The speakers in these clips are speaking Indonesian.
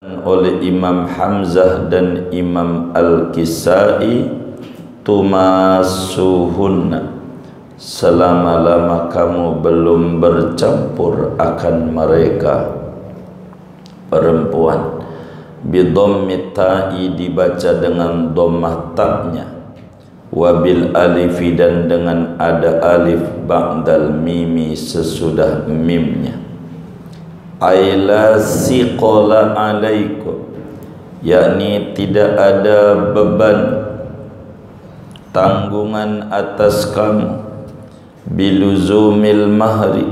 oleh Imam Hamzah dan Imam Al-Kisai, tumasuhunna, selama-lama kamu belum bercampur akan mereka perempuan. Bidhammit ta'i, dibaca dengan dhammah ta'nya, wabil alifi, dan dengan ada alif ba'dal mimi, sesudah mimnya. Aila siqala alaikum, yakni tidak ada beban tanggungan atas kamu, biluzumil mahri,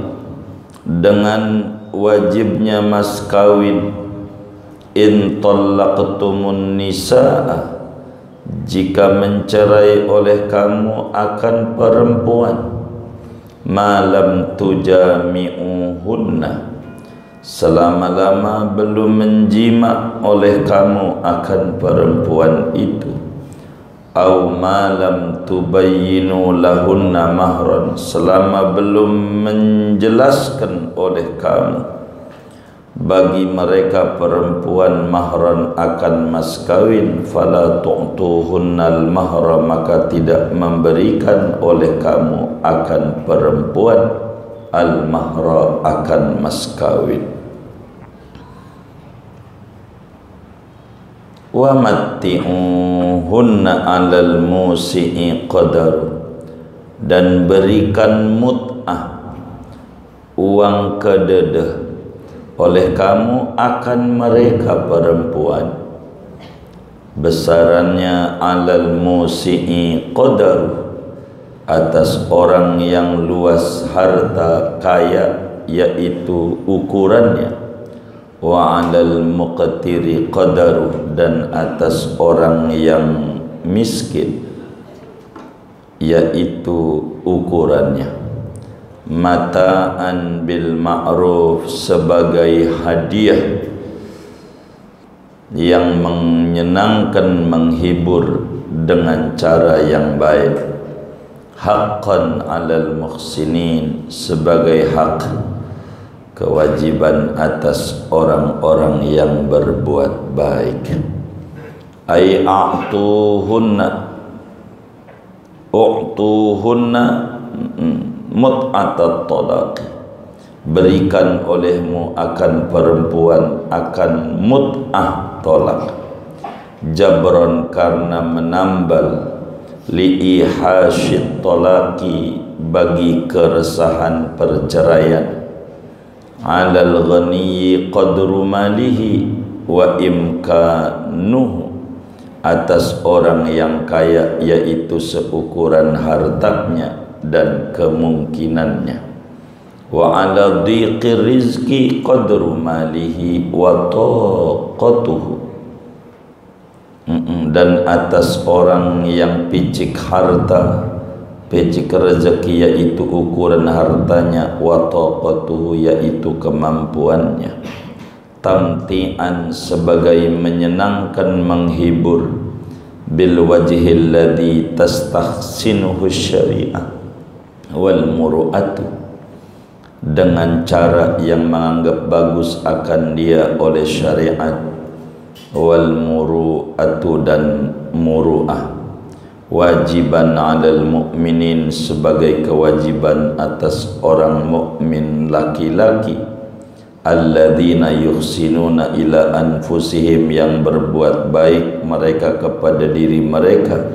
dengan wajibnya mas kawin, in talaqtumun nisaa, jika mencerai oleh kamu akan perempuan, malam tujami'uhunna, selama-lama belum menjima oleh kamu akan perempuan itu, au malam tubayyinu lahunna mahran, selama belum menjelaskan oleh kamu bagi mereka perempuan mahran akan mas kawin, fala tu'tuhunnal mahra, maka tidak memberikan oleh kamu akan perempuan al-mahra, akan mas kawin. Wa matti'uhunna 'alal musi'i qadar, dan berikan mut'ah, uang kededeh, oleh kamu akan mereka perempuan, besarannya 'alal musi'i qadar, atas orang yang luas harta kaya, yaitu ukurannya, wa 'alal muqtiri qadaruh, dan atas orang yang miskin, yaitu ukurannya. Mata'an bil ma'ruf, sebagai hadiah yang menyenangkan, menghibur dengan cara yang baik. Haqqan 'alal muhsinin, sebagai hak, kewajiban atas orang-orang yang berbuat baik. Ai a'tuhunna, mut'atat talaq, berikan olehmu akan perempuan akan mut'ah tolak, jabron, karena menambal, li'ihasyit talaqi, bagi keresahan perceraian, 'alal ghaniyyi qadru malihi wa imkanuhu, atas orang yang kaya, yaitu seukuran hartanya dan kemungkinannya. Wa 'ala dhiqi rizqi qadru malihi wa taqatuhu, dan atas orang yang picik harta, picik rezeki, yaitu ukuran hartanya, wa taqatuhu, yaitu kemampuannya. Tamti'an, sebagai menyenangkan, menghibur, bil wajhil ladzi tastahsinuhu syari'ah wal muru'atu, dengan cara yang menganggap bagus akan dia oleh syariat, wal muru'atu, dan muru'ah. Wajiban 'alal mu'minin, sebagai kewajiban atas orang mukmin laki-laki, alladzina yuhsinuna ila anfusihim, yang berbuat baik mereka kepada diri mereka,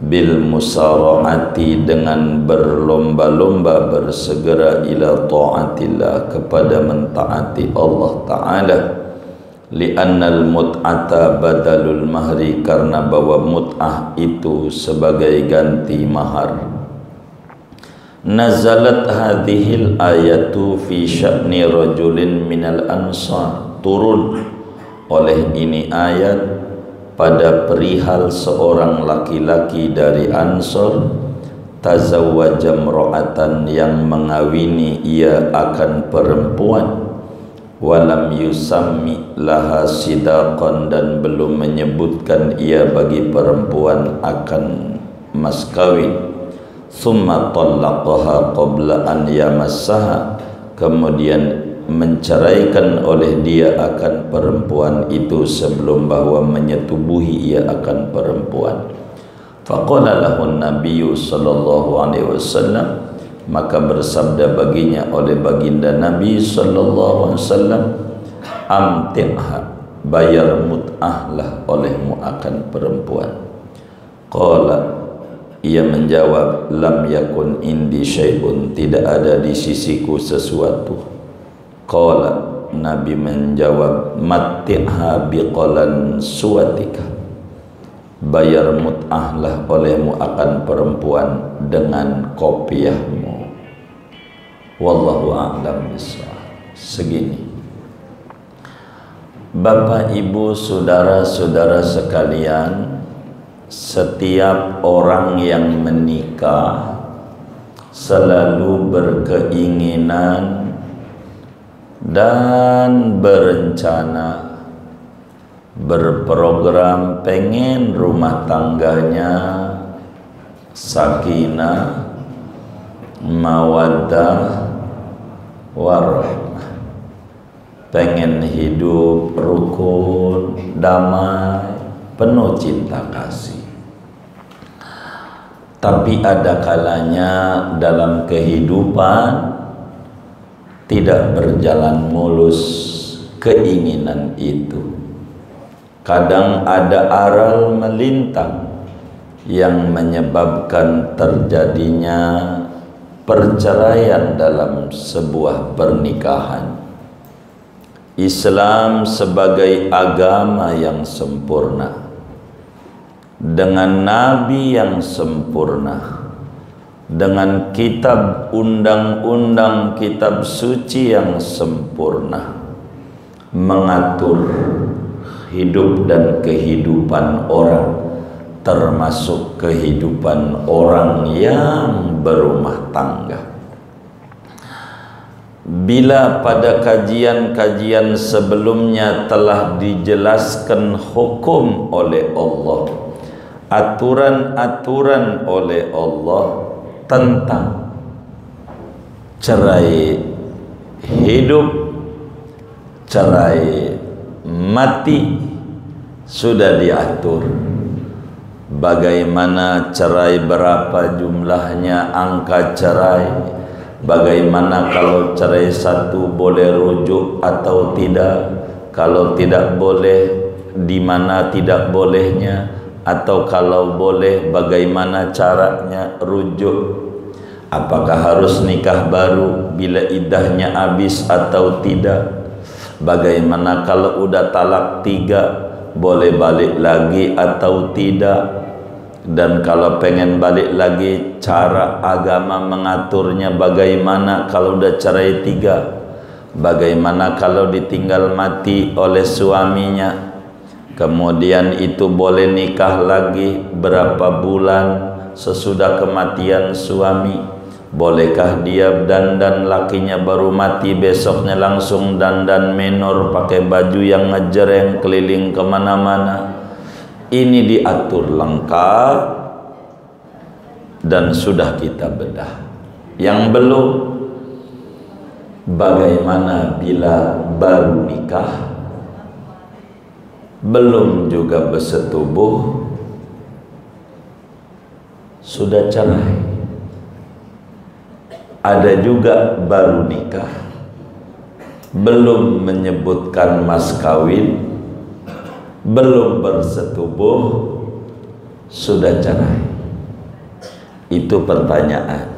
bil musara'ati, dengan berlomba-lomba, bersegera, ila ta'atillah, kepada mentaati Allah Ta'ala. Li'annal mut'ata badalul mahri, karena bahwa mut'ah itu sebagai ganti mahar. Nazalat hadhil ayatu fi sya'ni rajulin minal ansar, turun oleh ini ayat pada perihal seorang laki-laki dari Ansor, tazawwaja imra'atan, yang mengawini ia akan perempuan, walam yusammi laha sidaqan, dan belum menyebutkan ia bagi perempuan akan mas kawin. Summa talaqaha qabla an yamassaha, kemudian menceraikan oleh dia akan perempuan itu sebelum bahwa menyetubuhi ia akan perempuan. Faqala lahu Nabiyyu sallallahu alaihi wasallam, maka bersabda baginya oleh baginda Nabi sallallahu alaihi wasallam, amti'ha, bayar mut'ahlah olehmu akan perempuan. Qala, ia menjawab, lam yakun indi syai'un, tidak ada di sisiku sesuatu. Qala, Nabi menjawab, matti'ha biqalan suwatika, bayar mut'ahlah olehmu akan perempuan dengan kopiahmu. Wallahu a'lam bishawab. Segini. Bapak, Ibu, saudara-saudara sekalian, setiap orang yang menikah selalu berkeinginan dan berencana, berprogram pengen rumah tangganya sakinah, mawaddah, warahmah, pengen hidup rukun, damai, penuh cinta kasih. Tapi ada kalanya dalam kehidupan tidak berjalan mulus keinginan itu. Kadang ada aral melintang yang menyebabkan terjadinya perceraian dalam sebuah pernikahan. Islam sebagai agama yang sempurna, dengan nabi yang sempurna, dengan kitab undang-undang, kitab suci yang sempurna, mengatur hidup dan kehidupan orang, termasuk kehidupan orang yang berumah tangga. Bila pada kajian-kajian sebelumnya telah dijelaskan hukum oleh Allah, aturan-aturan oleh Allah tentang cerai hidup, cerai mati, sudah diatur. Bagaimana cerai, berapa jumlahnya angka cerai, bagaimana kalau cerai satu boleh rujuk atau tidak, kalau tidak boleh di mana tidak bolehnya, atau kalau boleh bagaimana caranya rujuk, apakah harus nikah baru bila iddahnya habis atau tidak, bagaimana kalau udah talak 3 boleh balik lagi atau tidak, dan kalau pengen balik lagi cara agama mengaturnya bagaimana kalau udah cerai 3, bagaimana kalau ditinggal mati oleh suaminya, kemudian itu boleh nikah lagi berapa bulan sesudah kematian suami, bolehkah dia dandan lakinya baru mati besoknya langsung dandan menor pakai baju yang ngejreng keliling kemana-mana. Ini diatur lengkap dan sudah kita bedah. Yang belum, bagaimana bila baru nikah, belum juga bersetubuh, sudah cerai. Ada juga baru nikah, belum menyebutkan mas kawin, belum bersetubuh, sudah cerai. Itu pertanyaan.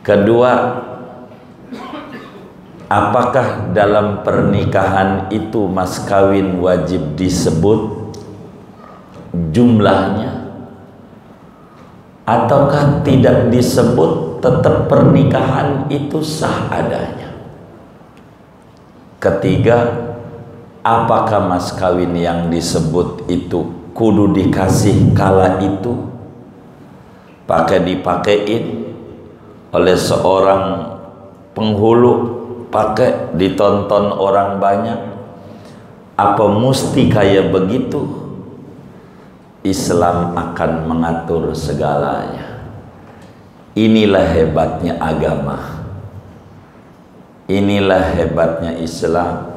Kedua, apakah dalam pernikahan itu mas kawin wajib disebut jumlahnya, ataukah tidak disebut tetap pernikahan itu sah adanya? Ketiga, apakah mas kawin yang disebut itu kudu dikasih kala itu, pakai dipakein oleh seorang penghulu, pakai ditonton orang banyak, apa mesti kayak begitu? Islam akan mengatur segalanya. Inilah hebatnya agama. Inilah hebatnya Islam,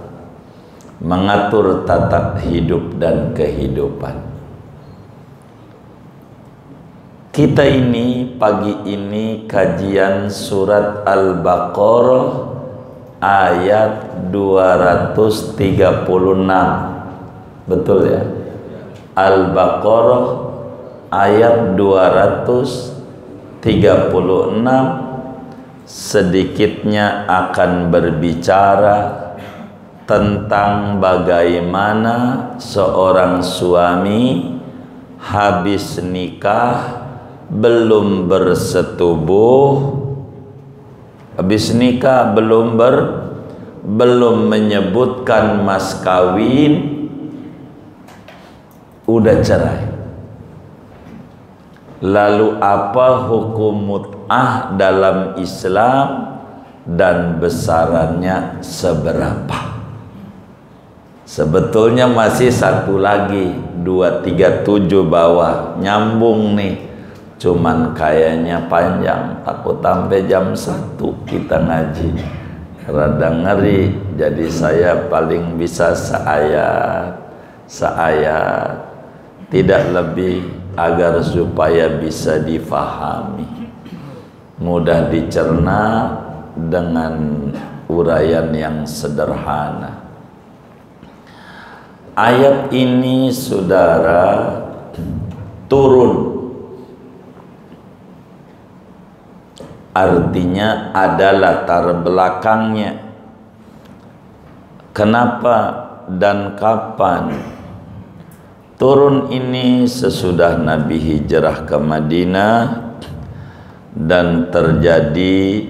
mengatur tata hidup dan kehidupan. Kita ini pagi ini kajian surat Al-Baqarah ayat 236. Betul ya? Al-Baqarah ayat 236 sedikitnya akan berbicara tentang bagaimana seorang suami habis nikah belum bersetubuh, habis nikah belum menyebutkan mas kawin, udah cerai. Lalu apa hukum mut'ah dalam Islam dan besarannya seberapa? Sebetulnya masih satu lagi, 237 bawah, nyambung nih. Cuman kayaknya panjang, takut sampai jam 1 kita ngaji. Rada ngeri, jadi saya paling bisa seayat, tidak lebih, agar supaya bisa difahami, mudah dicerna dengan uraian yang sederhana. Ayat ini saudara turun, artinya ada latar belakangnya. Kenapa dan kapan turun ini? Sesudah Nabi hijrah ke Madinah, dan terjadi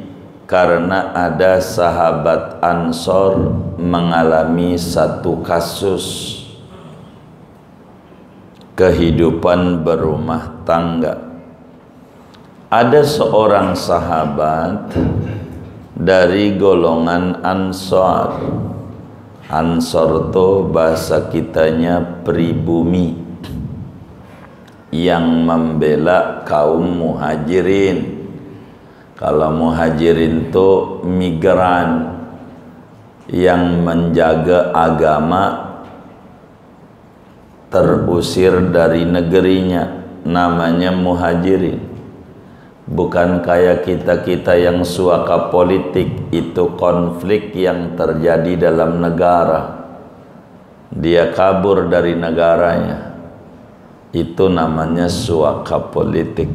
karena ada sahabat Ansor mengalami satu kasus kehidupan berumah tangga. Ada seorang sahabat dari golongan Ansor. Ansor itu bahasa kitanya pribumi yang membela kaum muhajirin. Kalau muhajirin itu migran yang menjaga agama terusir dari negerinya, namanya muhajirin. Bukan kayak kita yang suaka politik, itu konflik yang terjadi dalam negara. Dia kabur dari negaranya, itu namanya suaka politik.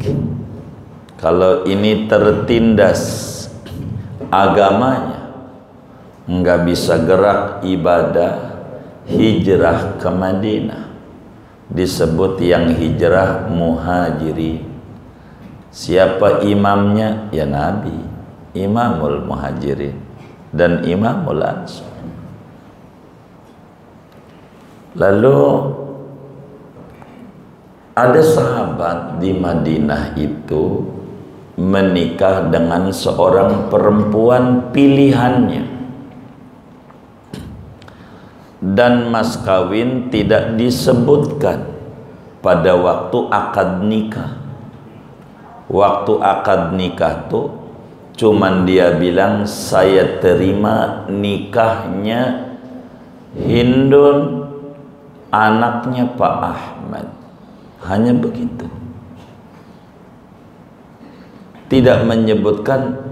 Kalau ini tertindas agamanya, nggak bisa gerak ibadah, hijrah ke Madinah, disebut yang hijrah muhajirin. Siapa imamnya? Ya Nabi, imamul muhajirin dan imamul ansor. Lalu ada sahabat di Madinah itu menikah dengan seorang perempuan pilihannya, dan mas kawin tidak disebutkan pada waktu akad nikah. Waktu akad nikah tuh cuman dia bilang, saya terima nikahnya Hindun, anaknya Pak Ahmad. Hanya begitu. Tidak menyebutkan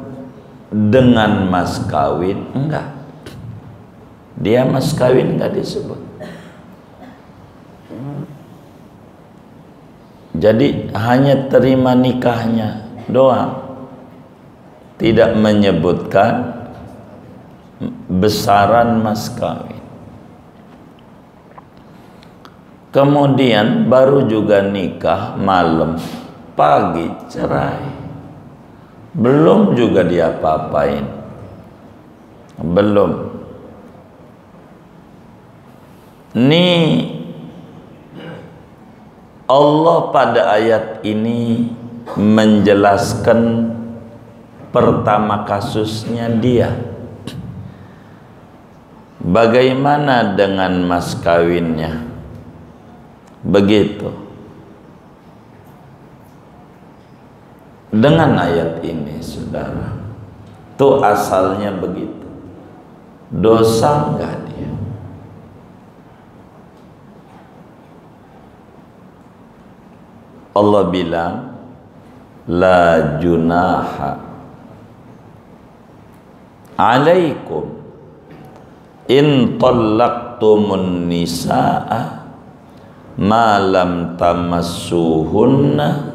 dengan mas kawin, enggak. Dia mas kawin enggak disebut. Jadi hanya terima nikahnya doang, tidak menyebutkan besaran mas kawin. Kemudian baru juga nikah malam, pagi cerai. Belum juga diapa-apain, belum. Nih Allah pada ayat ini menjelaskan pertama kasusnya dia. Bagaimana dengan mas kawinnya? Begitu. Dengan ayat ini, saudara, itu asalnya begitu. Dosa enggak dia? Allah bilang la junaha alaikum in talaqtumun nisaa ma lam tamassuhunna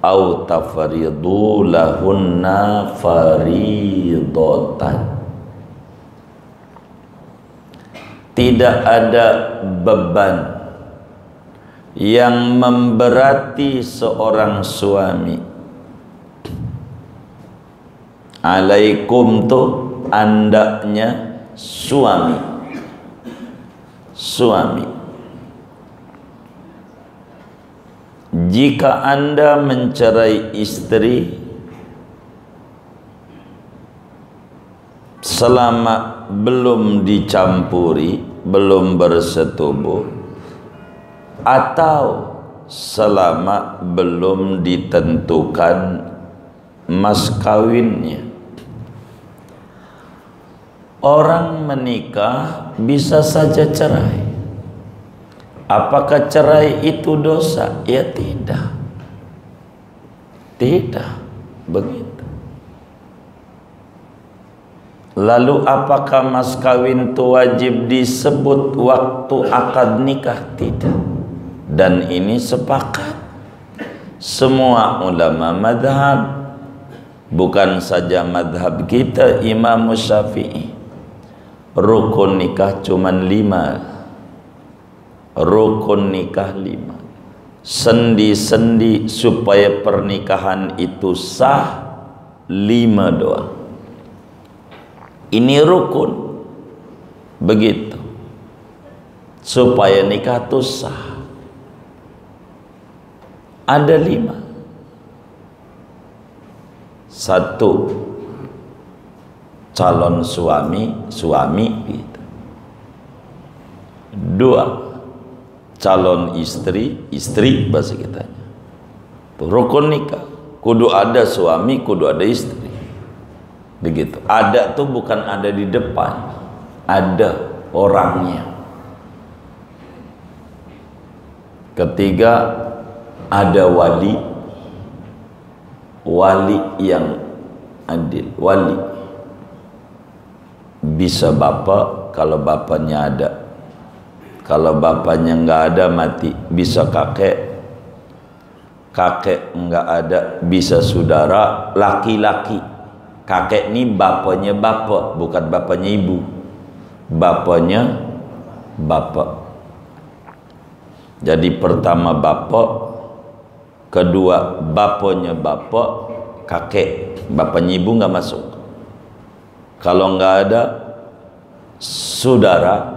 au tafridu lahunna faridatan. Tidak ada beban yang memberati seorang suami. Alaikum tuh andaknya suami. Jika Anda mencerai istri selama belum dicampuri, belum bersetubuh, atau selama belum ditentukan mas kawinnya. Orang menikah bisa saja cerai. Apakah cerai itu dosa? Ya tidak. Tidak begitu. Lalu apakah mas kawin itu wajib disebut waktu akad nikah? Tidak. Dan ini sepakat semua ulama madhab, bukan saja madhab kita Imam Syafi'i. Rukun nikah cuman 5. Rukun nikah 5. Sendi-sendi supaya pernikahan itu sah 5 doang. Ini rukun. Begitu. Supaya nikah itu sah. Ada 5. 1, calon suami gitu. 2, calon istri bahasa kita. Rukun nikah kudu ada suami, kudu ada istri. Begitu. Ada tuh bukan ada di depan, ada orangnya. Ketiga, ada wali yang adil. Wali bisa bapak kalau bapaknya ada, kalau bapaknya nggak ada mati. Bisa kakek nggak ada, bisa saudara laki-laki. Kakek ini bapaknya bapak, bukan bapaknya ibu, bapaknya bapak. Jadi pertama bapak, kedua bapaknya bapak, kakek, bapaknya ibu nggak masuk. Kalau nggak ada saudara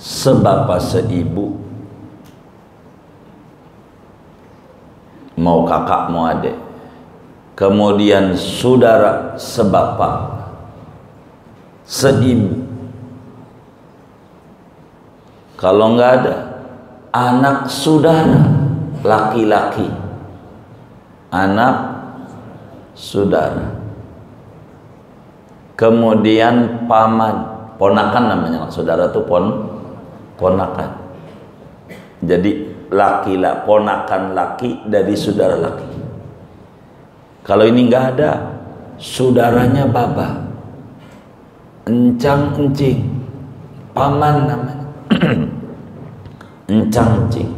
sebapak seibu, mau kakak mau adik, kemudian saudara sebapak seibu. Kalau nggak ada anak saudara laki-laki, anak saudara, kemudian paman, ponakan namanya. Saudara itu ponakan. Jadi laki-laki, ponakan laki dari saudara laki. Kalau ini nggak ada, saudaranya baba, encang encing, paman namanya. Encang-encing.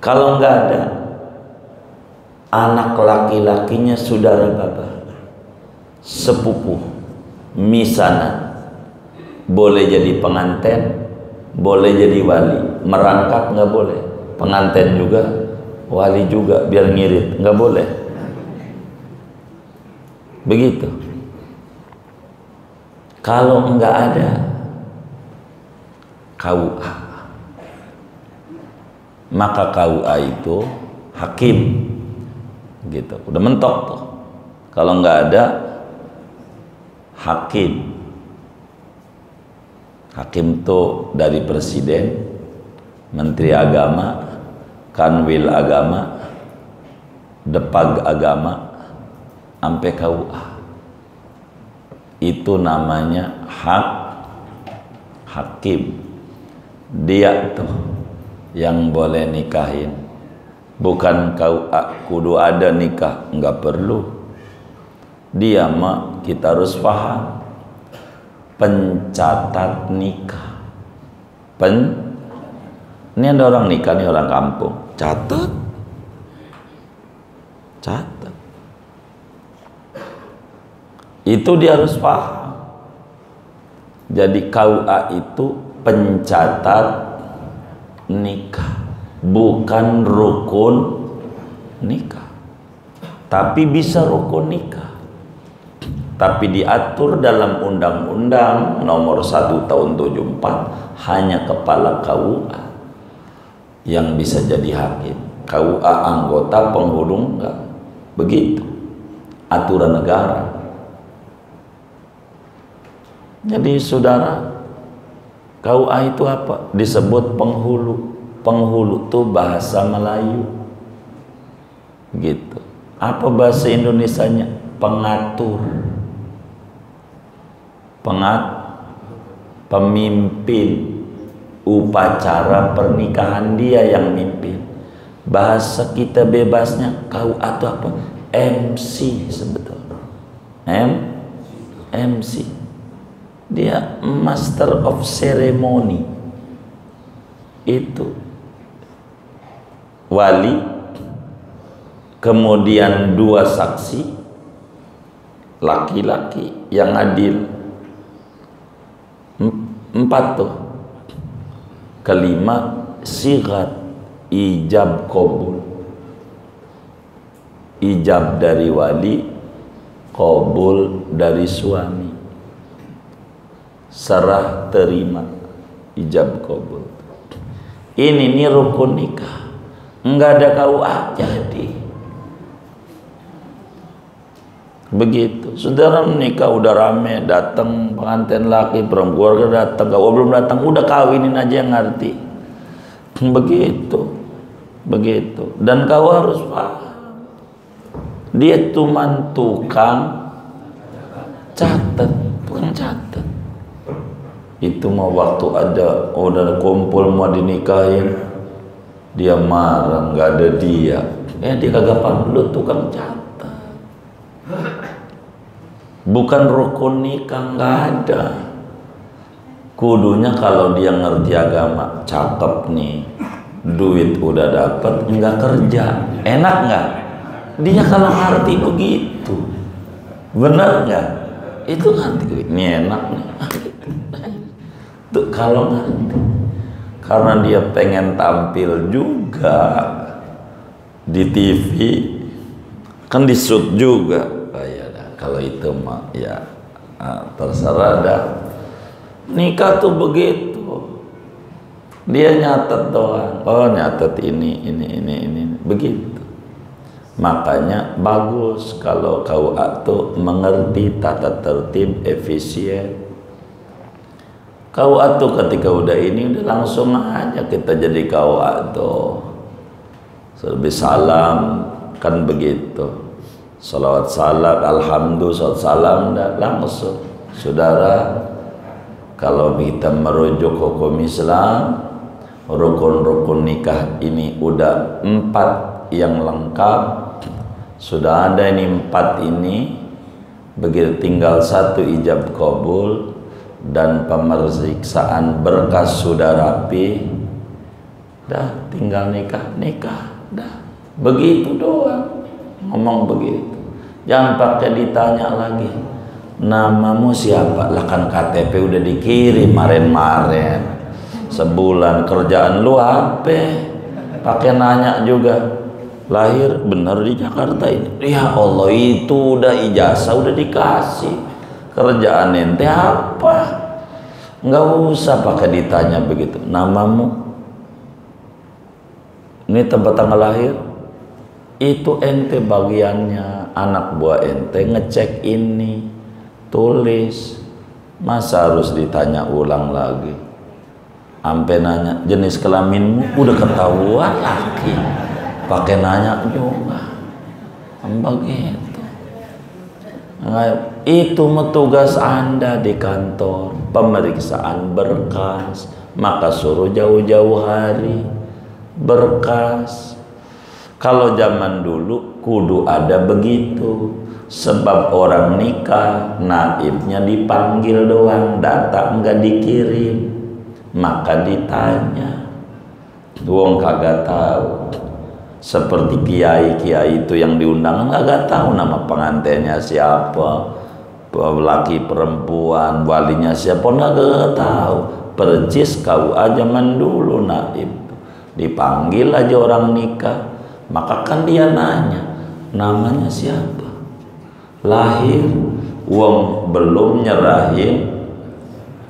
Kalau nggak ada, anak laki-lakinya saudara baba, sepupu, misanan. Boleh jadi pengantin, boleh jadi wali. Merangkap nggak boleh. Pengantin juga, wali juga, biar ngirit, nggak boleh. Begitu. Kalau nggak ada, KUA. Maka KUA itu hakim, gitu. Udah mentok tuh. Kalau nggak ada hakim, tuh dari presiden, menteri agama, kanwil agama, depag agama, sampai KUA. itu namanya hakim. Dia tuh yang boleh nikahin. Bukan kau kudu ada nikah, nggak perlu. Dia mah kita harus paham. Pencatat nikah. Ini ada orang nikah nih, orang kampung. Catat. Itu dia harus paham. Jadi KUA itu pencatat nikah, bukan rukun nikah. Tapi bisa rukun nikah. Tapi diatur dalam Undang-Undang Nomor 1 Tahun 74 hanya kepala KUA yang bisa jadi hakim. KUA anggota, penghulu enggak. Begitu aturan negara. Jadi saudara, KUA itu apa? Disebut penghulu. Penghulu itu bahasa Melayu. Gitu. Apa bahasa Indonesianya? Pengatur. Pemimpin upacara pernikahan, dia yang mimpin. Bahasa kita bebasnya KUA itu apa? MC sebetulnya. MC. Dia Master of Ceremony. Itu wali, kemudian 2 saksi laki-laki yang adil, 4 tuh. Kelima, sigat, ijab qabul. Ijab dari wali, qabul dari suami. Serah terima, ijab qabul. Ini rukun nikah. Enggak ada KUA jadi. Begitu. Saudara menikah udah rame, datang pengantin laki, perempuan datang, KUA belum datang, udah kawinin aja yang ngerti. Begitu. Dan KUA harus paham. Dia cuma tukang catat. Itu mau waktu ada udah kumpul mau dinikahin, dia marah, nggak ada dia. Dia kagak paham, lu tukang catat. Bukan rukun nikah, nggak ada. Kudunya kalau dia ngerti agama, cakep nih, duit udah dapet, nggak kerja, enak nggak? Dia kalau ngerti begitu, benar nggak? Itu ngerti, ini enak nih. Tuh kalau ngerti, karena dia pengen tampil juga di TV, kan di shoot juga. Ya dah, kalau itu mah ya terserah dah. Nikah tuh begitu, dia nyatet doang. Oh nyatet ini, begitu. Makanya bagus kalau KUA tuh mengerti tata tertib, efisien. KUA tuh ketika udah ini udah langsung aja kita jadi KUA tuh. Lebih salam kan begitu. Salawat salam, alhamdulillah, salawat salam dah langsung. Saudara, kalau kita merujuk hukum Islam, rukun-rukun nikah ini udah 4 yang lengkap. Sudah ada ini 4 ini. Begitu tinggal 1 ijab qabul dan pemeriksaan berkas sudah rapi, dah tinggal nikah dah, begitu doang, ngomong begitu. Jangan pakai ditanya lagi namamu siapa, lah kan KTP udah dikirim kemarin sebulan, kerjaan lu apa, pakai nanya juga lahir bener di Jakarta ini, ya Allah itu udah ijazah udah dikasih. Kerjaan ente apa? Nggak usah pakai ditanya begitu. Namamu, ini tempat tanggal lahir, itu ente bagiannya, anak buah ente ngecek ini, tulis. Masa harus ditanya ulang lagi? Ampe nanya jenis kelaminmu, udah ketahuan laki, pakai nanya juga, begitu. itu tugas Anda di kantor, pemeriksaan berkas, maka suruh jauh-jauh hari berkas. Kalau zaman dulu kudu ada begitu, sebab orang nikah naibnya dipanggil doang, datang nggak dikirim, maka ditanya. Wong kagak tahu. Seperti kiai-kiai itu yang diundang nggak tahu nama pengantinnya siapa, laki perempuan, walinya siapa, nggak tahu. Percis kau aja dulu naib, dipanggil aja orang nikah, maka kan dia nanya namanya siapa, lahir, wong belum nyerahin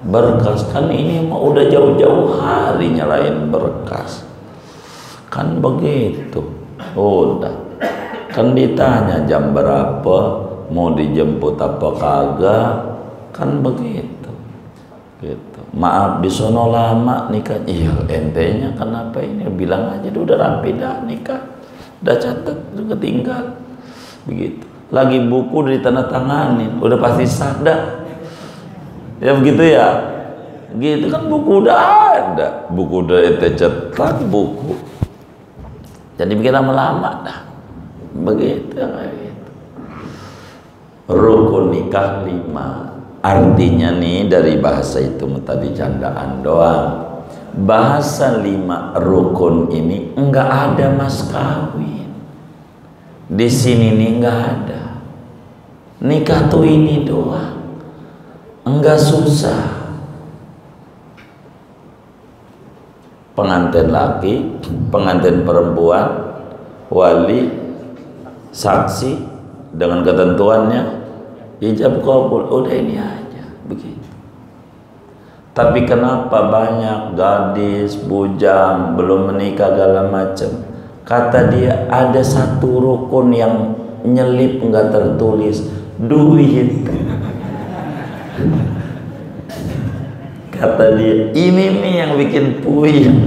berkas. Kan ini mau udah jauh-jauh hari nyerahin berkas, kan begitu. Udah kan ditanya jam berapa, mau dijemput apa kagak, kan begitu gitu. Maaf di sono lama nikah. Iya, entenya kenapa ini, bilang aja udah rapi dah nikah, udah catat, udah tinggal begitu. Lagi buku ditandatanganin, udah pasti sadar ya, begitu ya, gitu kan. Buku udah ada, buku udah ente cetak buku, jadi bikin lama-lama dah begitu kayak gitu. Rukun nikah 5. Artinya nih dari bahasa itu tadi candaan doang. Bahasa 5 rukun ini enggak ada mas kawin. Di sini nih enggak ada. Nikah tuh ini doang. Enggak susah. Pengantin laki, pengantin perempuan, wali, saksi dengan ketentuannya, ijab kabul, udah ini aja begitu. Tapi kenapa banyak gadis bujang belum menikah segala macam? Kata dia ada satu rukun yang nyelip nggak tertulis, duit. Kata dia ini nih yang bikin puyeng.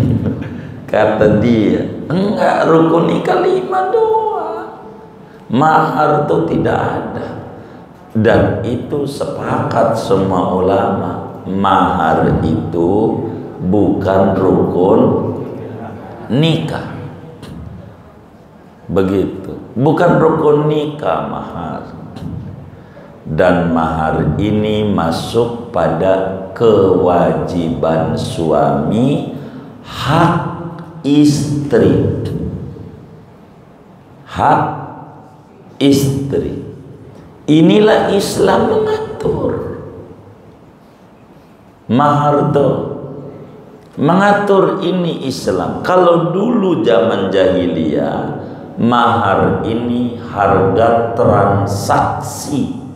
Kata dia enggak, rukun nikah 5 doang, mahar tuh tidak ada. Dan itu sepakat semua ulama, mahar itu bukan rukun nikah. Begitu, bukan rukun nikah mahar. Dan mahar ini masuk pada kewajiban suami, hak istri. Hak istri. Inilah Islam mengatur. Mahar tuh mengatur ini Islam. Kalau dulu zaman jahiliyah, mahar ini harga transaksi.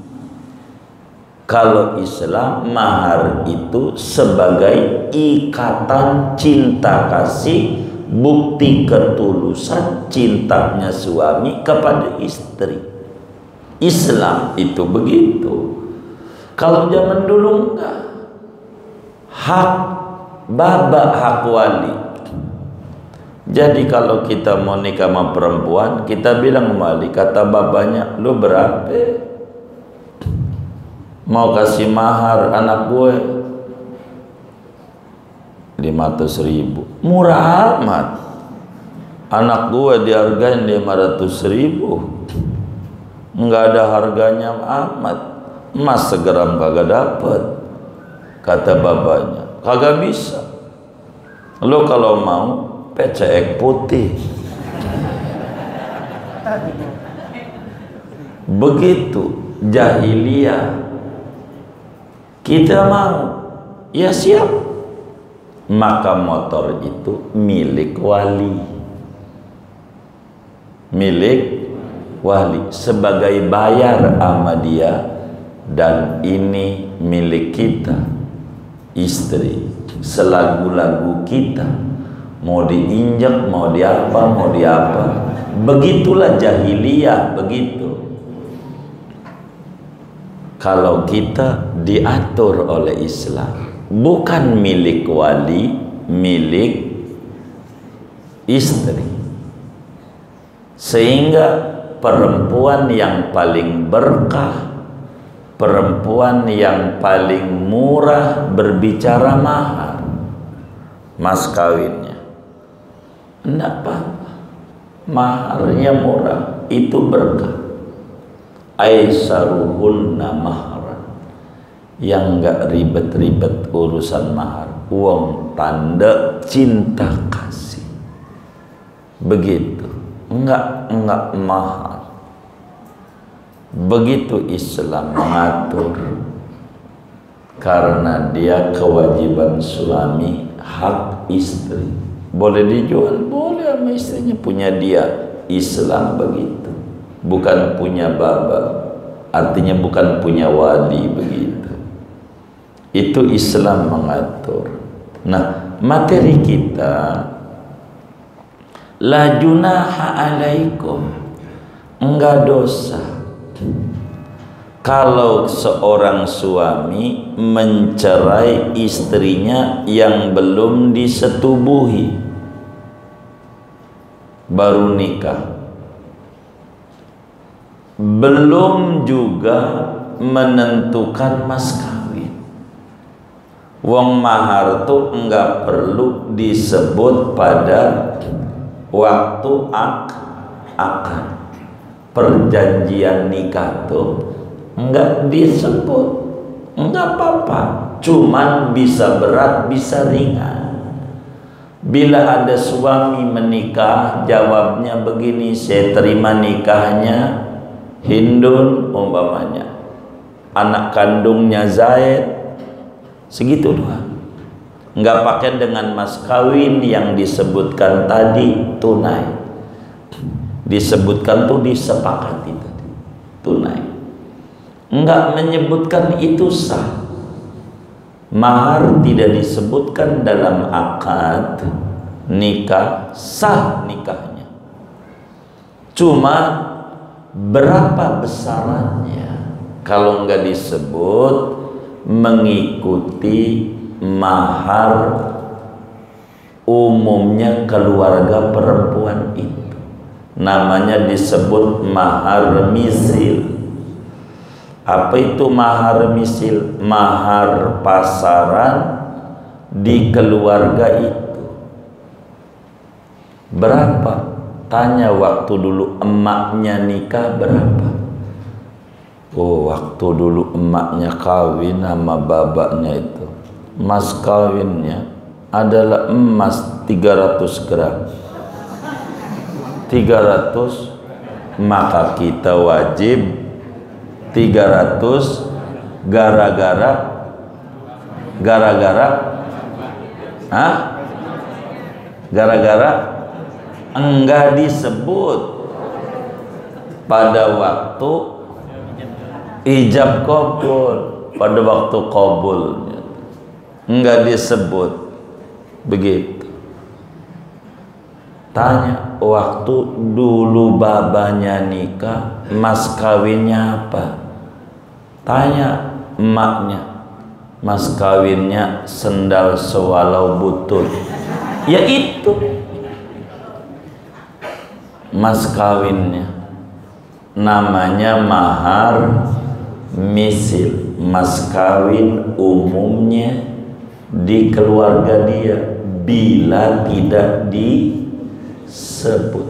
Kalau Islam, mahar itu sebagai ikatan cinta kasih, bukti ketulusan cintanya suami kepada istri. Islam itu begitu. Kalau zaman dulu enggak. Hak baba, hak wali. Jadi kalau kita mau nikah sama perempuan, kita bilang wali, kata babanya, lu berapa? Mau kasih mahar anak gue 500.000. Murah amat. Anak gue dihargain 500.000. Enggak ada harganya amat. Emas segram kagak dapet. Kata babanya, kagak bisa. Lo kalau mau PCX putih. Begitu jahiliyah. Kita mau, ya siap. Maka motor itu milik wali. Milik wali sebagai bayar sama dia, dan ini milik kita, istri, selagu-lagu kita. Mau diinjak, mau diapa, mau diapa. Begitulah jahiliyah, begitu. Kalau kita diatur oleh Islam, bukan milik wali, milik istri. Sehingga perempuan yang paling berkah perempuan yang paling murah berbicara mahar, mas kawinnya. Enggak apa-apa, maharnya murah, itu berkah. Aisaruhunna mahran, yang enggak ribet-ribet urusan mahar, uang tanda cinta kasih, begitu. Enggak mahar. Begitu Islam mengatur, karena dia kewajiban suami, hak istri. Boleh dijual, boleh sama istrinya, punya dia. Islam begitu, bukan punya baba, artinya bukan punya wali, begitu. Itu Islam mengatur. Nah, materi kita, la junaha alaikum, enggak dosa kalau seorang suami mencerai istrinya yang belum disetubuhi, baru nikah, belum juga menentukan mas kawin. Wong mahar tuh enggak perlu disebut pada waktu akad. Perjanjian nikah tuh enggak disebut, enggak apa-apa, cuman bisa berat bisa ringan. Bila ada suami menikah, jawabnya begini, saya terima nikahnya Hindun umpamanya, anak kandungnya Zaid, segitu doang. Enggak pakai dengan mas kawin yang disebutkan tadi, tunai. Disebutkan tuh disepakati tadi, tunai. Enggak menyebutkan itu sah. Mahar tidak disebutkan dalam akad nikah, sah nikahnya. Cuma berapa besarannya, kalau enggak disebut, mengikuti mahar umumnya keluarga perempuan itu. Namanya disebut mahar misil. Apa itu mahar misil? Mahar pasaran di keluarga itu. Berapa? Tanya waktu dulu emaknya nikah berapa? Oh, waktu dulu emaknya kawin sama babaknya itu, mas kawinnya adalah emas 300 gram. 300, maka kita wajib 300 gara-gara enggak disebut pada waktu ijab qabul, pada waktu qabulnya enggak disebut begitu. Tanya waktu dulu babanya nikah, mas kawinnya apa? Tanya emaknya, mas kawinnya sendal sewalau butut. Ya itu mas kawinnya, namanya mahar misil, mas kawin umumnya di keluarga dia bila tidak disebutkan.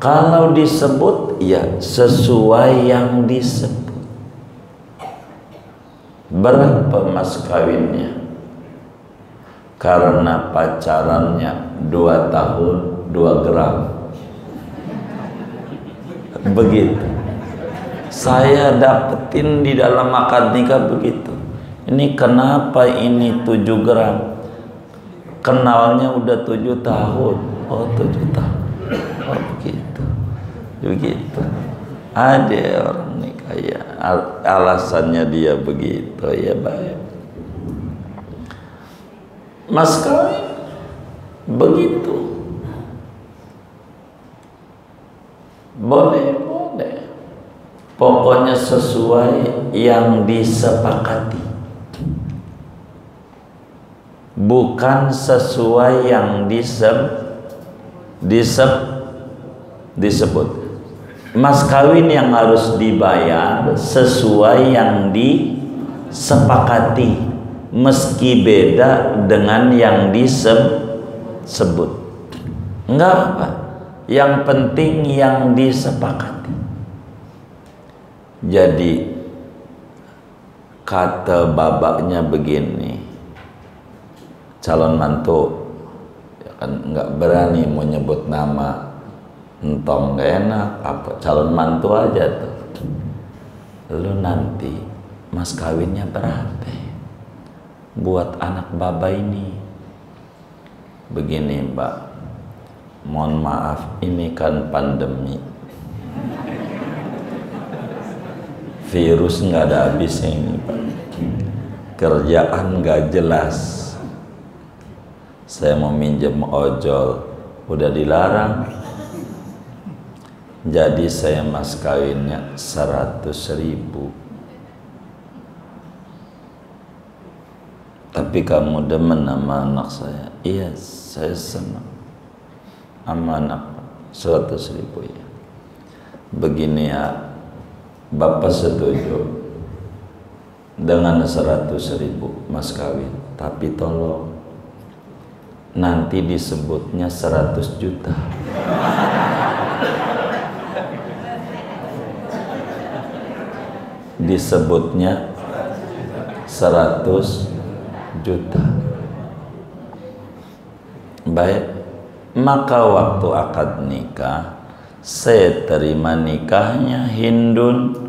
Kalau disebut ya sesuai yang disebut. Berapa mas kawinnya? Karena pacarannya 2 tahun 2 gram. Begitu. Saya dapetin di dalam akad nikah begitu. Ini kenapa ini 7 gram? Kenalnya udah 7 tahun. Oh 7 tahun. Oh begitu. Begitu. Ada orang nikah ya, alasannya dia begitu ya, baik. Mas kawin begitu. Boleh. Pokoknya sesuai yang disepakati, bukan sesuai yang disebut. Mas kawin yang harus dibayar sesuai yang disepakati, meski beda dengan yang disebut. Enggak apa, yang penting yang disepakati. Jadi kata babaknya begini, calon mantu ya kan nggak berani mau nyebut nama, entong gak enak apa, calon mantu aja tuh. Lu nanti mas kawinnya berapa buat anak baba ini? Begini mbak, mohon maaf ini kan pandemi, virus nggak ada habisnya ini pak, kerjaan nggak jelas, saya mau minjem ojol udah dilarang. Jadi saya mas kawinnya 100.000. Tapi kamu demen sama anak saya? Iya, saya senang sama anak. 100.000 ya. Begini ya, Bapak setuju dengan 100.000 mas kawin, tapi tolong nanti disebutnya 100 juta. Disebutnya 100 juta. Baik, maka waktu akad nikah saya terima nikahnya Hindun,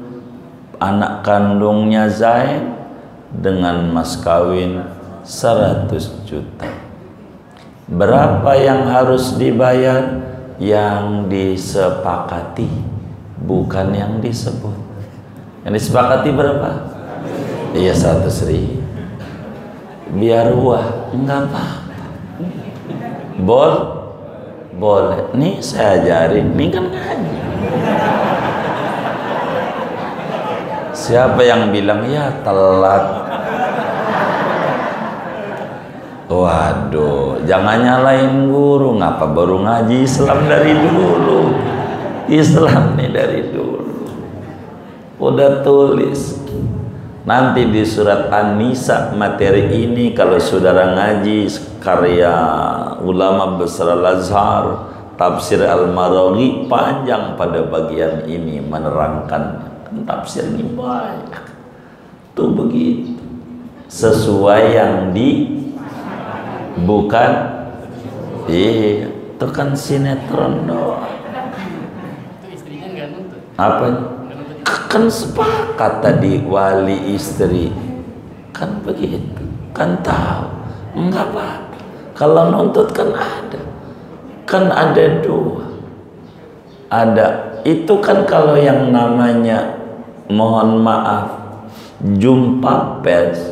anak kandungnya Zaid, dengan mas kawin 100 juta. Berapa yang harus dibayar? Yang disepakati, bukan yang disebut. Yang disepakati berapa? Iya 100.000. Biar wah, enggak apa-apa. Boleh. Nih saya ajarin, nih kan ngaji. Siapa yang bilang ya telat? Waduh, jangan nyalain guru. Ngapa baru ngaji Islam dari dulu? Islam nih dari dulu. Udah tulis nanti di surat An-Nisa materi ini. Kalau saudara ngaji karya ulama besar Al-Azhar, tafsir Al-Maraghi panjang pada bagian ini menerangkan tafsir ini banyak. Tuh begitu, sesuai yang bukan iya, itu kan sinetron doang. Itu istrinya nggak nuntut. Apanya? Kan sepakat tadi wali istri kan begitu, kan tahu, enggak apa-apa. Kalau nuntut kan ada dua, ada itu kan kalau yang namanya mohon maaf jumpa pers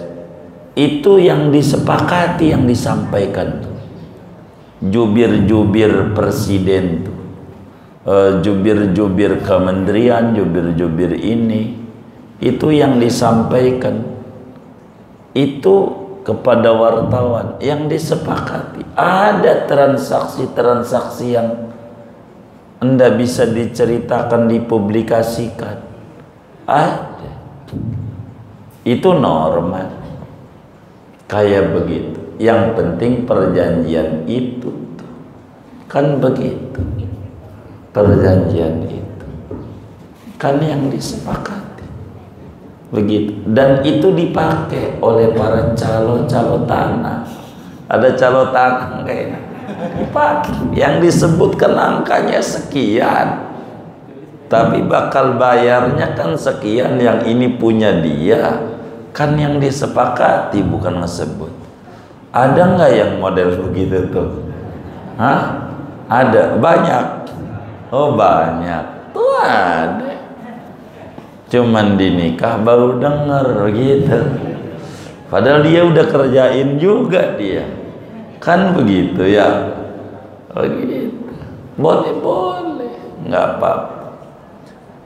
itu yang disepakati, yang disampaikan tuh jubir-jubir presiden tuh, jubir-jubir kementerian, jubir-jubir ini, itu yang disampaikan itu kepada wartawan, yang disepakati. Ada transaksi-transaksi yang Anda bisa diceritakan, dipublikasikan, ada. Itu normal kayak begitu. Yang penting perjanjian itu kan begitu. Perjanjian itu kan yang disepakati begitu, dan itu dipakai oleh para calon tanah. Ada calon tanah kayaknya dipakai, yang disebutkan angkanya sekian, tapi bakal bayarnya kan sekian. Yang ini punya dia, kan yang disepakati, bukan ngesebut. Ada nggak yang model begitu tuh? Hah? Ada, banyak. Oh banyak, tuh ada. Cuman di nikah baru denger gitu. Padahal dia udah kerjain juga dia. Kan begitu ya. Begitu. Boleh. Nggak apa-apa.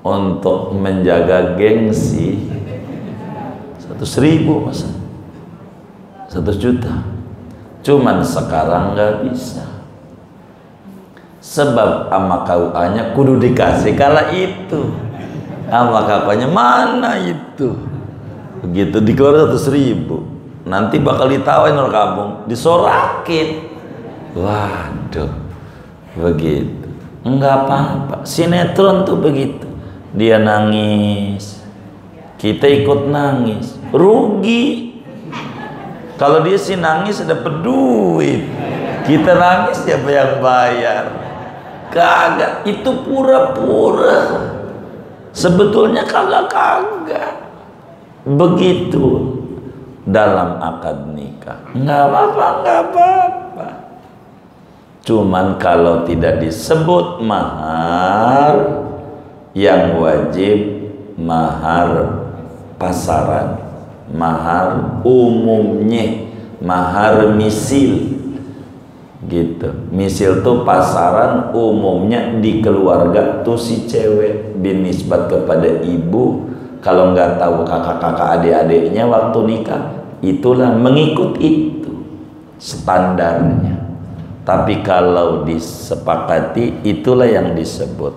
Untuk menjaga gengsi 100.000 masa 100 juta. Cuman sekarang nggak bisa. Sebab ama KUA-nya kudu dikasih kala itu. Ama kapanya mana itu? Begitu dikeluar 100.000. Nanti bakal ditawain orang kampung, disorakin. Waduh, begitu. Enggak apa-apa. Sinetron tuh begitu. Dia nangis, kita ikut nangis, rugi. Kalau dia sih nangis dapat duit, kita nangis siapa yang bayar? Kagak, itu pura-pura. Sebetulnya kagak. Begitu dalam akad nikah. Nggak apa-apa. Cuman kalau tidak disebut mahar, yang wajib mahar pasaran, mahar umumnya, mahar misil. Gitu. Misil tuh pasaran umumnya di keluarga tuh si cewek binisbat kepada ibu. Kalau nggak tahu kakak-kakak adik-adiknya waktu nikah, itulah mengikut itu standarnya. Tapi kalau disepakati, itulah yang disebut.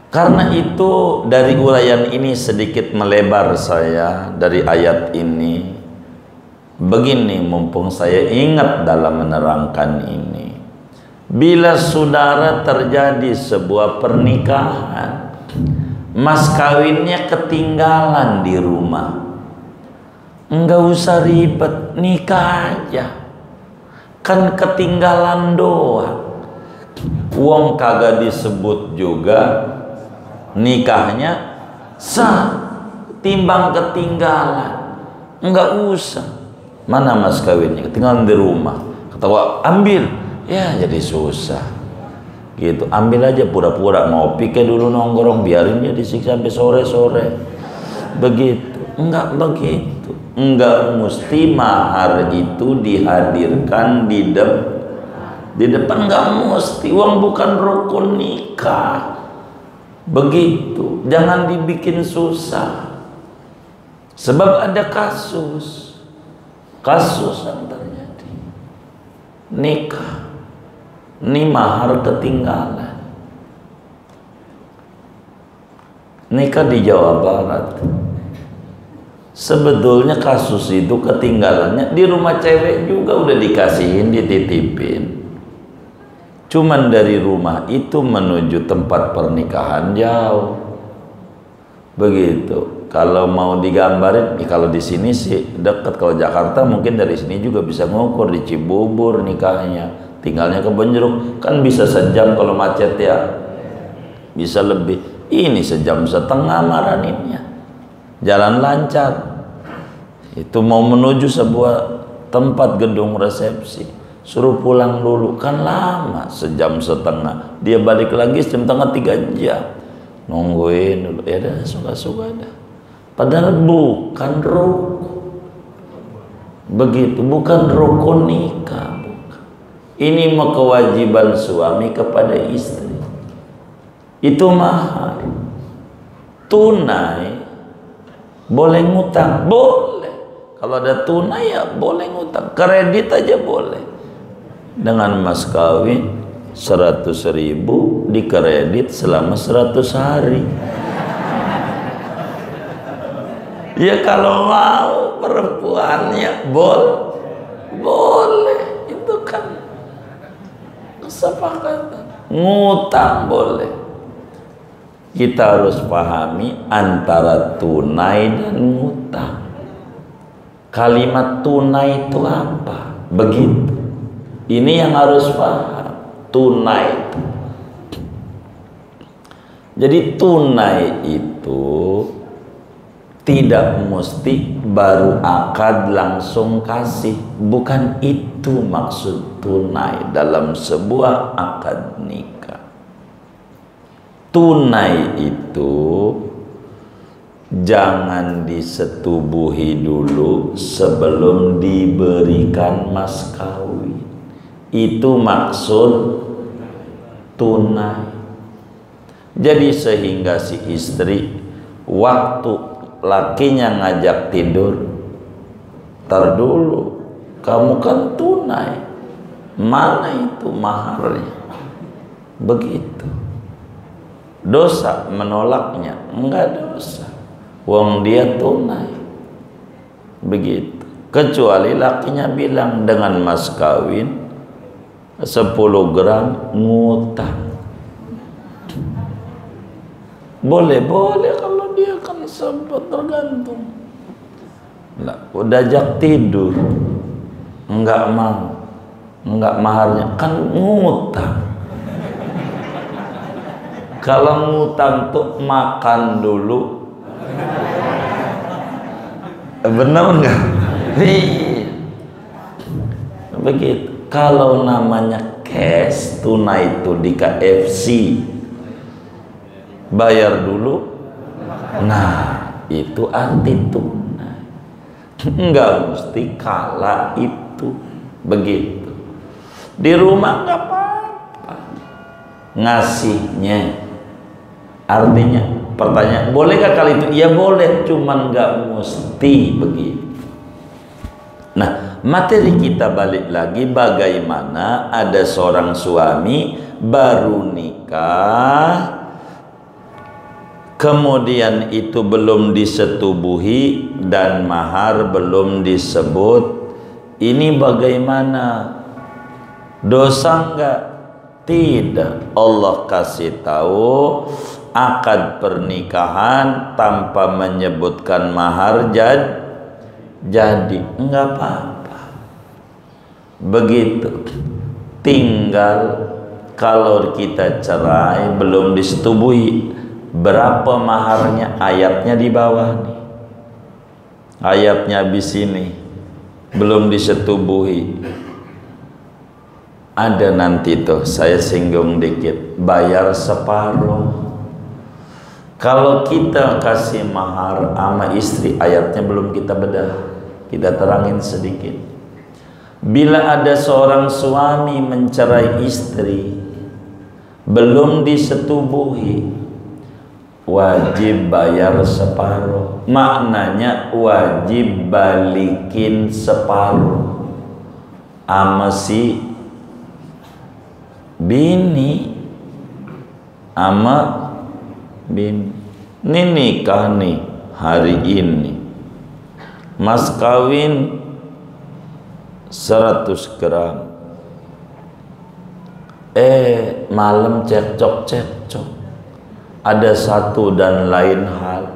Karena itu dari uraian ini sedikit melebar saya dari ayat ini. Begini, mumpung saya ingat dalam menerangkan ini, bila saudara terjadi sebuah pernikahan, mas kawinnya ketinggalan di rumah, enggak usah ribet, nikah aja, kan ketinggalan doang. Uang kagak disebut juga nikahnya sah, timbang ketinggalan, enggak usah. Mana mas kawinnya ketinggalan di rumah, ketawa ambil, ya jadi susah gitu. Ambil aja, pura-pura ngopi kayak dulu nongkrong, biarin dia disiksa sampai sore-sore. Begitu. Enggak begitu. Enggak mesti mahar itu dihadirkan di depan, enggak mesti. Uang bukan rukun nikah. Begitu. Jangan dibikin susah. Sebab ada kasus yang terjadi. Nikah, ini mahar ketinggalan. Nikah di Jawa Barat. Sebetulnya kasus itu ketinggalannya di rumah cewek juga udah dikasihin, dititipin. Cuman dari rumah itu menuju tempat pernikahan jauh. Begitu. Kalau mau digambarin, kalau di sini sih dekat. Kalau Jakarta mungkin dari sini juga bisa ngukur, di Cibubur nikahnya, tinggalnya ke Benjeruk, kan bisa sejam kalau macet ya, bisa lebih. Ini sejam setengah maraninnya, jalan lancar. Itu mau menuju sebuah tempat gedung resepsi, suruh pulang dulu, kan lama, sejam setengah. Dia balik lagi jam setengah 3 jam, nungguin dulu. Ya dah, suka-suka dah. Padahal bukan rukun. Begitu, bukan rukun nikah, bukan. Ini mah kewajiban suami kepada istri. Itu mahar. Tunai boleh ngutang, boleh. Kalau ada tunai ya boleh ngutang. Kredit aja boleh. Dengan mas kawin 100.000 dikredit selama 100 hari. Ya kalau mau perempuannya boleh, itu kan kesepakatan. Ngutang boleh. Kita harus pahami antara tunai dan ngutang. Kalimat tunai itu apa? Begitu. Ini yang harus paham. Tunai. Jadi tunai itu tidak mesti baru akad langsung kasih. Bukan itu maksud tunai dalam sebuah akad nikah. Tunai itu jangan disetubuhi dulu sebelum diberikan mas kawin. Itu maksud tunai. Jadi sehingga si istri waktu lakinya ngajak tidur, tar dulu, kamu kan tunai, Mana itu maharnya? Begitu. Dosa menolaknya? Enggak dosa. Wong dia tunai. Begitu. Kecuali lakinya bilang dengan mas kawin 10 gram ngutang. Boleh kalau dia kan sempat tergantung. Nah, udah jak tidur, enggak mau, enggak maharnya, kan ngutang. Kalau ngutang tuh makan dulu, benar enggak? Begitu. Kalau namanya cash tunai itu di KFC, bayar dulu. Nah, itu arti tunai. Enggak mesti kala itu. Begitu. Di rumah enggak apa-apa. Ngasihnya. Artinya, pertanyaan, bolehkah kali itu? Ya boleh, cuman enggak mesti begitu. Nah, materi kita balik lagi, bagaimana ada seorang suami baru nikah, kemudian itu belum disetubuhi dan mahar belum disebut. Ini bagaimana? Dosa enggak? Tidak. Allah kasih tahu akad pernikahan tanpa menyebutkan mahar jadi enggak apa-apa. Begitu. Tinggal kalau kita cerai belum disetubuhi, berapa maharnya? Ayatnya di bawah nih. Ayatnya habis ini. Belum disetubuhi. Ada nanti tuh, saya singgung dikit. Bayar separuh. Kalau kita kasih mahar sama istri, ayatnya belum kita bedah. Kita terangin sedikit. Bila ada seorang suami mencerai istri, belum disetubuhi, wajib bayar separuh. Maknanya wajib balikin separuh sama si bini, sama bini. Ini nikah nih hari ini, mas kawin 100 gram. Malam cekcok. Ada satu dan lain hal.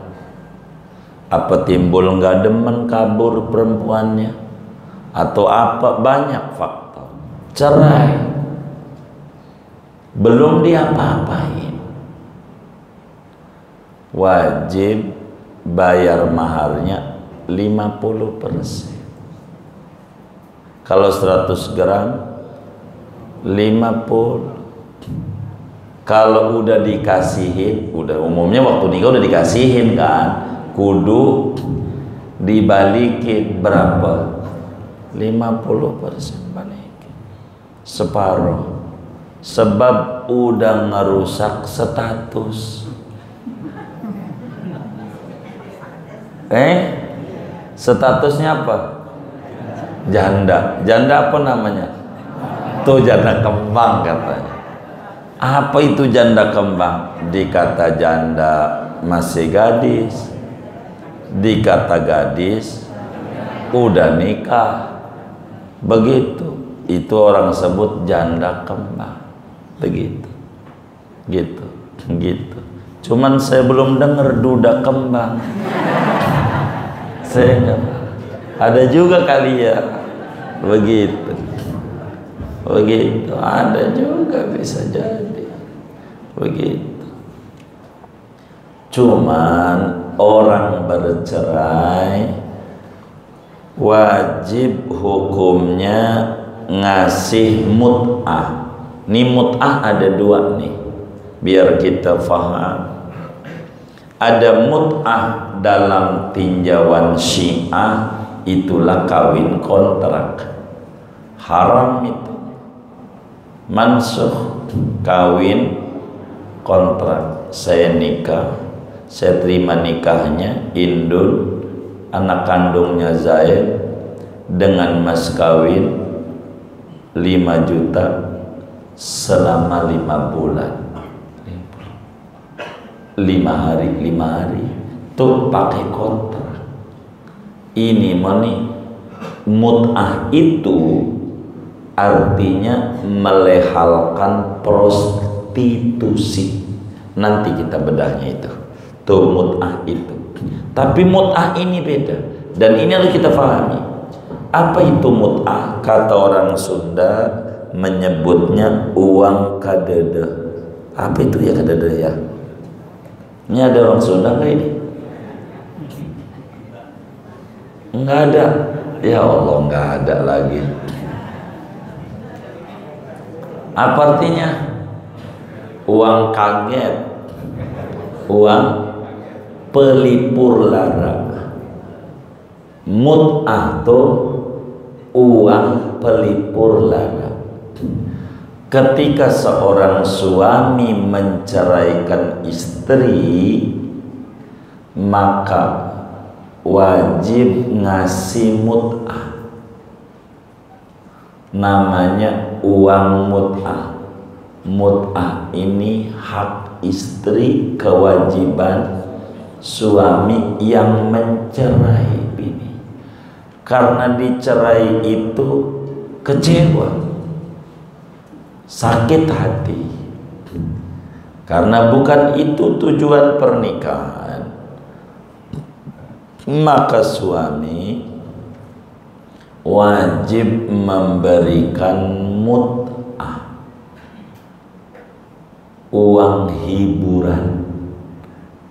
Apa timbul nggak demen, kabur perempuannya, atau apa, banyak faktor. Cerai. Belum diapa-apain. Wajib bayar maharnya 50%. Kalau 100 gram 50. Kalau udah dikasihin, udah umumnya waktu nikah udah dikasihin kan, kudu dibalikin berapa? 50% balikin. Separuh. Sebab udah ngerusak status. Statusnya apa? Janda. Janda apa namanya? Tuh janda kembang katanya. Apa itu janda kembang? Dikata janda masih gadis, dikata gadis udah nikah. Begitu. Itu orang sebut janda kembang. Begitu. Gitu. Cuman saya belum dengar duda kembang. Saya enggak. Ada juga kali ya. Begitu. Ada juga, bisa jadi. Begitu. Cuman orang bercerai wajib hukumnya ngasih mut'ah. Nih mut'ah ada dua nih, biar kita faham. Ada mut'ah dalam tinjauan Syiah, itulah kawin kontrak. Haram itu. Mansukh, kawin kontrak. Saya nikah, saya terima nikahnya Indun, anak kandungnya Zaid, dengan mas kawin 5 juta selama 5 bulan, 5 hari tuh pakai kontrak. Ini money mut'ah itu artinya melehalkan prostitusi. Nanti kita bedahnya itu tuh mut'ah itu. Tapi mut'ah ini beda, dan ini harus kita pahami. Apa itu mut'ah? Kata orang Sunda menyebutnya uang kadede. Apa itu ya kadede ya? Ini ada orang Sunda nggak ini? Nggak ada. Ya Allah, nggak ada lagi. Apa artinya? Uang kaget, uang pelipur lara. Mut'ah tuh uang pelipur lara. Ketika seorang suami menceraikan istri, maka wajib ngasih mut'ah. Namanya uang mut'ah. Mut'ah ini hak istri, kewajiban suami yang mencerai bini. Karena dicerai itu kecewa, sakit hati, karena bukan itu tujuan pernikahan. Maka suami wajib memberikan mut'ah, uang hiburan,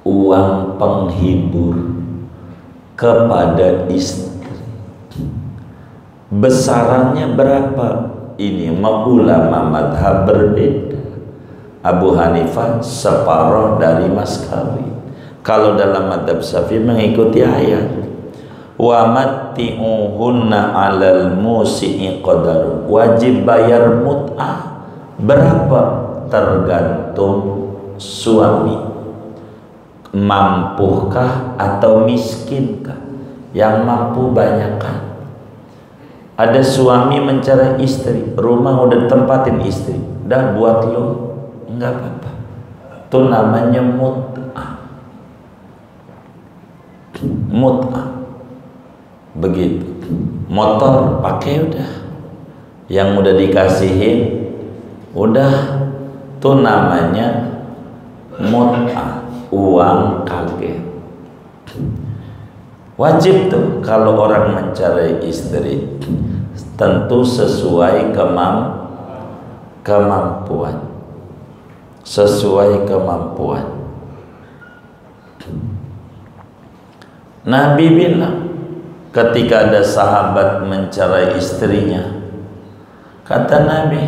uang penghibur kepada istri. Besarannya berapa? Ini ulama madhab berbeda. Abu Hanifah separuh dari mas kawin. Kalau dalam madhab Syafi'i mengikuti ayat, wa matti'uhunna 'alal musi'i qadar. Wajib bayar mut'ah berapa? Tergantung suami, mampukah atau miskinkah. Yang mampu banyakkan. Ada suami mencerai istri, rumah udah tempatin istri, dah buat lo, enggak apa-apa. Itu namanya mut'ah. Mut'ah begitu. Motor pakai udah, yang udah dikasihin udah, itu namanya mut'ah, uang kaget. Wajib tuh kalau orang mencerai istri, tentu sesuai kemampuan, sesuai kemampuan. Nabi bilang ketika ada sahabat mencerai istrinya, kata Nabi,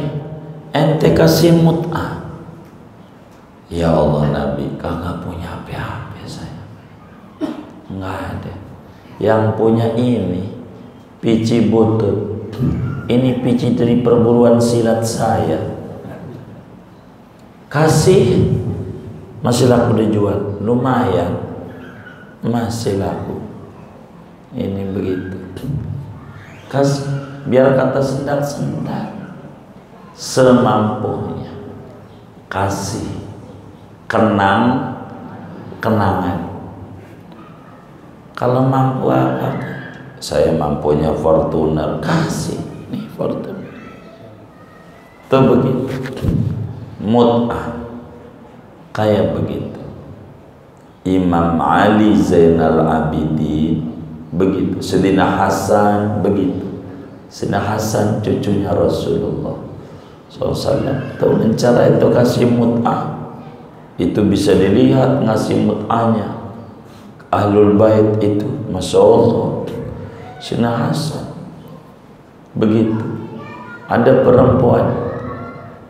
ente kasih mut'ah. Ya Allah Nabi, kagak punya HP saya, nggak ada. Yang punya ini pici butut, ini pici dari perburuan silat saya, kasih. Masih laku dijual, lumayan, masih laku. Ini begitu. Biar kata sendal-sendal, semampunya kasih. Kenangan. Kalau mampu apa? Saya mampunya Fortuner, kasih nih Fortuner. Itu begitu. Mut'ah kayak begitu. Imam Ali Zainal Abidin begitu. Sayyidina Hasan begitu. Sayyidina Hasan cucunya Rasulullah SAW. Tahu cara itu kasih mut'ah. Itu bisa dilihat ngasih mut'ahnya Ahlul Bait itu, Masya Allah. Sayyidina Hasan begitu. Ada perempuan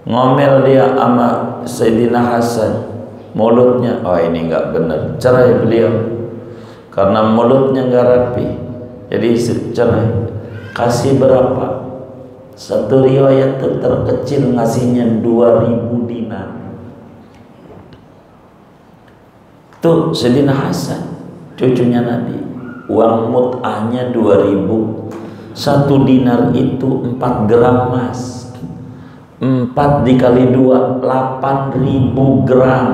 ngomel dia sama Sayyidina Hasan, mulutnya, oh ini nggak benar, cerai beliau karena mulutnya nggak rapi, jadi cerai. Kasih berapa? Satu riwayat terkecil ngasihnya 2000 dinar. Tuh Sayyidina Hasan, cucunya Nabi, uang mut'ahnya 2000. 1 dinar itu 4 gram emas. 4 dikali 2 8.000 gram,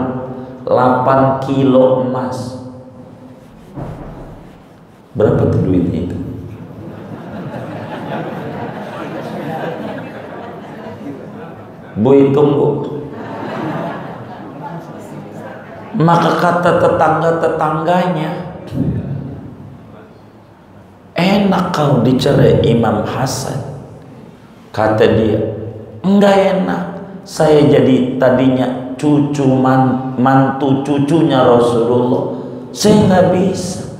8 kilo emas. Berapa tuh duitnya itu? Bu hitung, Bu. Maka kata tetangga-tetangganya, enak kau dicerai Imam Hasan. Kata dia, enggak enak. Saya jadi tadinya mantu cucunya Rasulullah. Saya nggak bisa.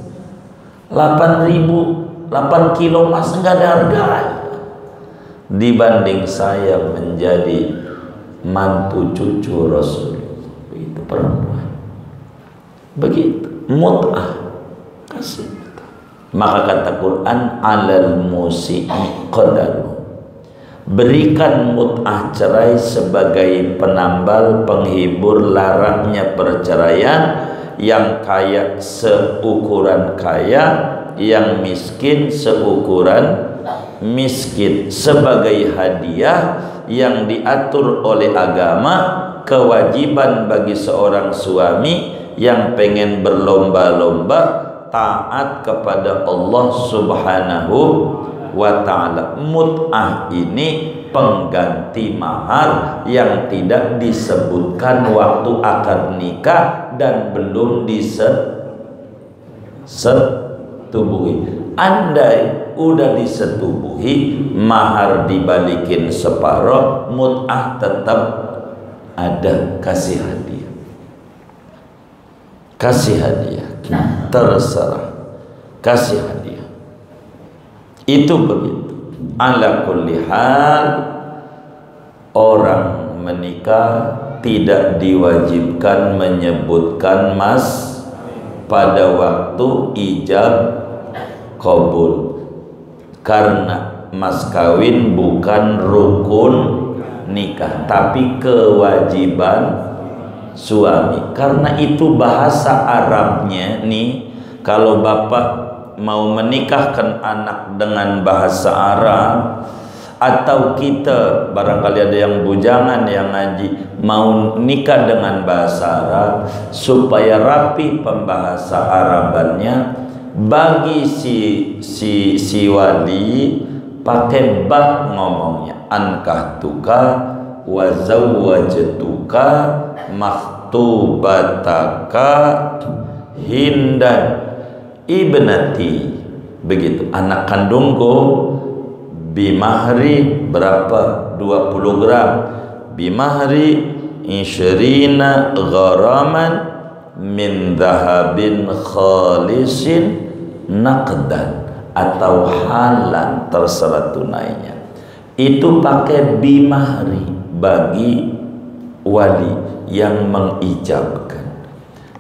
8 kilo emas enggak ada harganya dibanding saya menjadi mantu cucu Rasulullah. Itu perempuan begitu, mut'ah, kasih. Maka kata Quran, alal musi'i qadaru, berikan mut'ah cerai sebagai penambal, penghibur larangnya perceraian. Yang kaya seukuran kaya, yang miskin seukuran miskin, sebagai hadiah yang diatur oleh agama, kewajiban bagi seorang suami yang pengen berlomba-lomba taat kepada Allah Subhanahu wa ta'ala. Mut'ah ini pengganti mahar yang tidak disebutkan waktu akad nikah dan belum disetubuhi. Andai udah disetubuhi, mahar dibalikin separuh, mut'ah tetap ada, kasih hadiah. Kasih hadiah, terserah, kasih hadiah. Itu begitu. Ala kulli hal, orang menikah tidak diwajibkan menyebutkan mas pada waktu ijab qabul, karena mas kawin bukan rukun nikah tapi kewajiban suami. Karena itu bahasa Arabnya nih, kalau bapak mau menikahkan anak dengan bahasa Arab, atau kita barangkali ada yang bujangan yang ngaji mau nikah dengan bahasa Arab, supaya rapi pembahasa Arabannya, bagi si wali pakai bab ngomongnya, ankahtuka wa zawwajtuka maktubataka hindan ibnati, begitu, anak kandungku. Bimahri berapa? 20 gram. Bimahri isyrina gharaman min dhahabin khalisin naqdan, atau halan, terserah tunainya. Itu pakai bimahri bagi wali yang mengijabkan.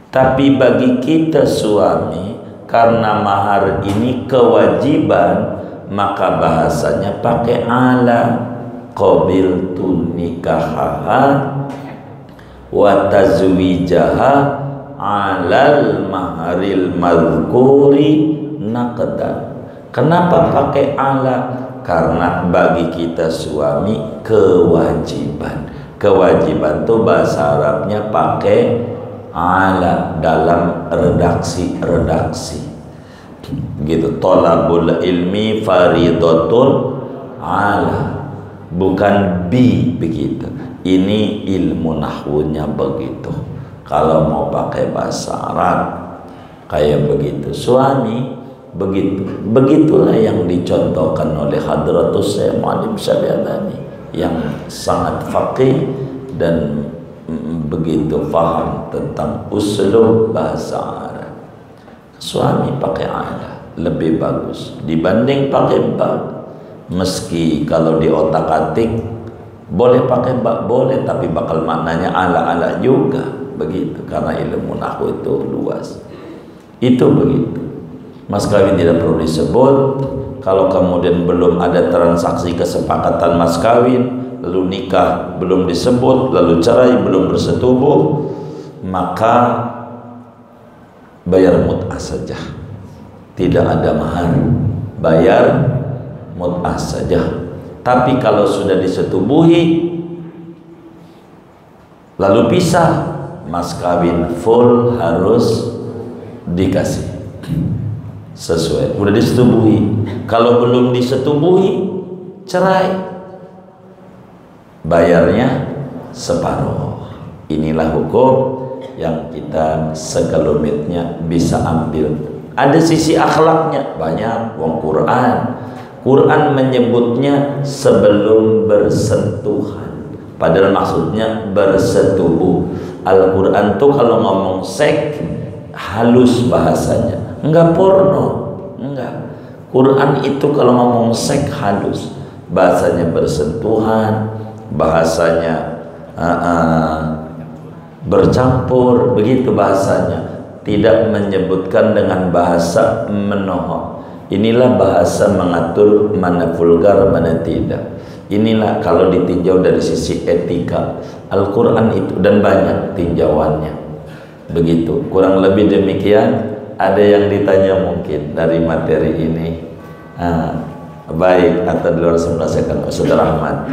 Tapi bagi kita suami, karena mahar ini kewajiban, maka bahasanya pakai ala. Qabiltu nikahaha wa tazwijaha alal maharil madhkuri naqdan. Kenapa pakai ala? Karena bagi kita suami kewajiban. Kewajiban tuh bahasa Arabnya pakai ala dalam redaksi. Gitu, tolabul ilmi faridatun ala, bukan bi, begitu. Ini ilmu nahwunya begitu. Kalau mau pakai bahasa Arab kayak begitu, suami begitu. Begitulah yang dicontohkan oleh Hadratus Syekh Mu'alim Syari'ani yang sangat faqih dan begitu faham tentang uslub bahasa Arab. Suami pakai ala lebih bagus dibanding pakai bab. Meski kalau di otak-atik boleh pakai bab, boleh, tapi bakal maknanya ala-ala juga, begitu, karena ilmu nahwu itu luas. Itu begitu. Mas kawin tidak perlu disebut. Kalau kemudian belum ada transaksi kesepakatan mas kawin, lalu nikah belum disebut, lalu cerai belum bersetubuh, maka bayar mut'ah saja, tidak ada mahar, bayar mut'ah saja. Tapi kalau sudah disetubuhi, lalu pisah, mas kawin full harus dikasih sesuai, udah disetubuhi. Kalau belum disetubuhi, cerai, bayarnya separuh. Inilah hukum yang kita segelumitnya bisa ambil. Ada sisi akhlaknya banyak. Wong Quran menyebutnya sebelum bersentuhan, padahal maksudnya bersetubuh. Al-Quran tuh kalau ngomong seks halus bahasanya, enggak porno, enggak. Quran itu kalau ngomong seks halus bahasanya, bersentuhan bahasanya, bercampur, begitu bahasanya. Tidak menyebutkan dengan bahasa menohok. Inilah bahasa mengatur mana vulgar, mana tidak. Inilah kalau ditinjau dari sisi etika Al-Quran itu, dan banyak tinjauannya. Begitu, kurang lebih demikian. Ada yang ditanya mungkin dari materi ini, baik atau di luar, saya akan Saudara Ahmad.